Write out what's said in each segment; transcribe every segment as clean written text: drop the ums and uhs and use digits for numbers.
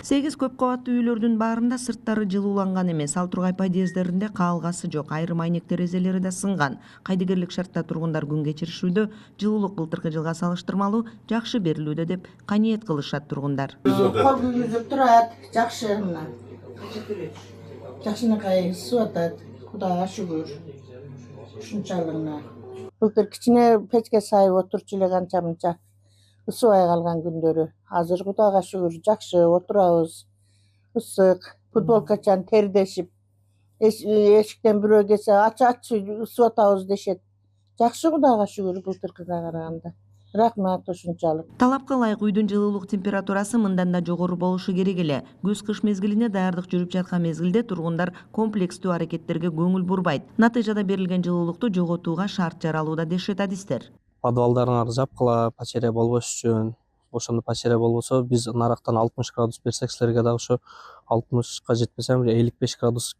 8 көп кабаттуу үйлөрдүн баарында сырттары жылууланган эмес, ал Тургай подъездеринде каалгасы жок, айрым айнек терезелери да сынган. Кайдыгерлик шартта тургундар күн кечиришүүдө, жылуулук былтыркы жылга салыштырмалуу жакшы берилүүдө деп каниет кылышат тургундар. Кол күйгүзүп турат, жакшы мына. Жакшынакай ысып атат, Кудайга шүгүр. Ушунчалык мына. Былтыр кичине печке сайып отурчу эле канча-мынча ысыбай калган күндөрү. Азыр Кудайга шүгүр жакшы отурабыз. Ысык, футболкачан тердешип, эшиктен бирөө келсе ачы ысып атабыз дешет. Жакшы Кудайга шүгүр былтыркыга караганда. Рахмат ушунчалык. Талапка ылайык үйдүн жылуулук температурасы мындан да жогору болушу керек эле. Күз-кыш мезгилине даярдык жүрүп жаткан мезгилде тургундар комплекстүү аракеттерге көңүл бурбайт. Натыйжада берилген жылуулукту жоготууга шарт жаралууда дешет адистер. Подвалдарыңарды жапкыла, пачере болбош үчүн. Ошондо пачере болбосо биз нарактан 60 градус берсек, силерге дагы ошо 60ка жетпесе 55 градус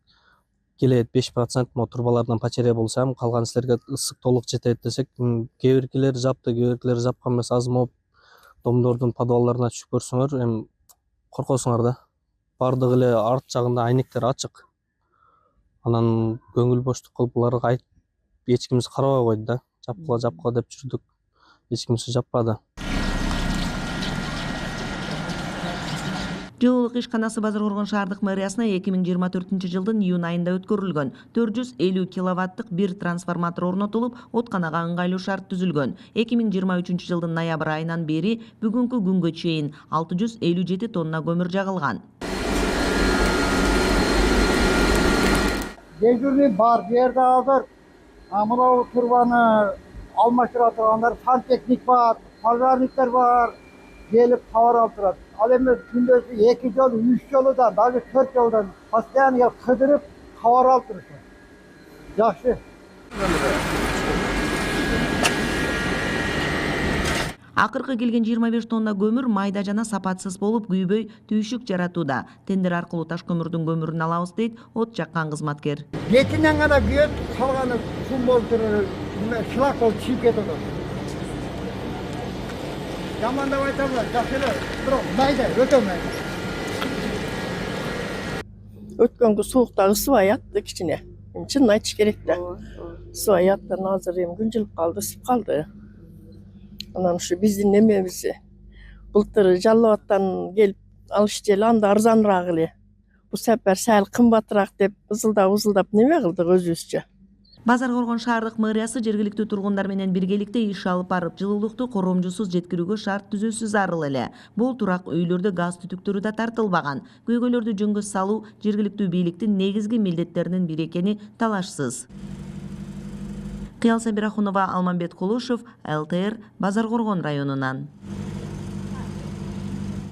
келет, 5% турбалардан пачере болсо, калган силерге ысык толук жетет десек, кээ биркилер жапты, кээ биркилер жапкан эмес, аз моп домдордун подвалдарына түшүп көрсөңөр, эми коркосуңар да. Бардыгы эле арт жагында айнектер ачык. Анан көңүл боштук кылып буларга айтып эч кимиз карабай койду да. Жапкыла деп жүрдүк. Эч кимиси жаппады. Жылуулук ишканасы Базаркоргон шаардык мэриясына 2024 жылдын июнь айында өткөрүлгөн. 450 киловаттык бир трансформатор орнотулуп, отканага ыңгайлуу шарт түзүлгөн. 2023 жылдын ноябрь айынан бери бүгүнкү күнгө чейин 657 тонна көмүр жагылган. Дежурный бар, жерде азыр мына турбаны алмаштыра тургандар, сантехник бар, пожарниктер бар, келип товар алып турат. Ал эми күндөсү 2 жолу, 3 жолудан, даже 4 жолдан постоянно кыдырып товар алып турушат. Жакшы. Акыркы келген 25 тонна көмүр майда жана сапатсыз болуп, күйбөй, түйшүк жаратууда. Тендер аркылуу таш көмүрдүн көмүрүн алабыз дейт от жаккан кызматкер. Бетинен гана күйөт, калганы сум болуп туруп, шлак болуп чыгып кетет. Жамандап айтамын, жакшы эле, бирок майда, өтө майда. Өткөнгү суукта ысыбай атты кичине. Чынын айтыш керек да. Ысыбай аттан азыр эми күн жылып калды, ысып калды. Анан ушу биздин немебиз былтыр жалал абадтан келип алышты эле, анда арзаныраак эле. Бу сапар сәл кымбатыраак деп ызылдап неме кылдык өзүбүзчө. Базаркоргон шаардык мэриясы жергиликтүү тургундар менен биргеликте иш алып барып, жылуулукту коромжусуз жеткирүүгө шарт түзүүсү зарыл эле. Бул турак үйлөрдө газ түтүктөрү да тартылбаган. Көйгөйлөрдү жөнгө салуу жергиликтүү бийликтин негизги милдеттеринин бири экени талашсыз. Кыял Сабирахунова, Алмамбет Кулушев, ЛТР, Базаркоргон районунан.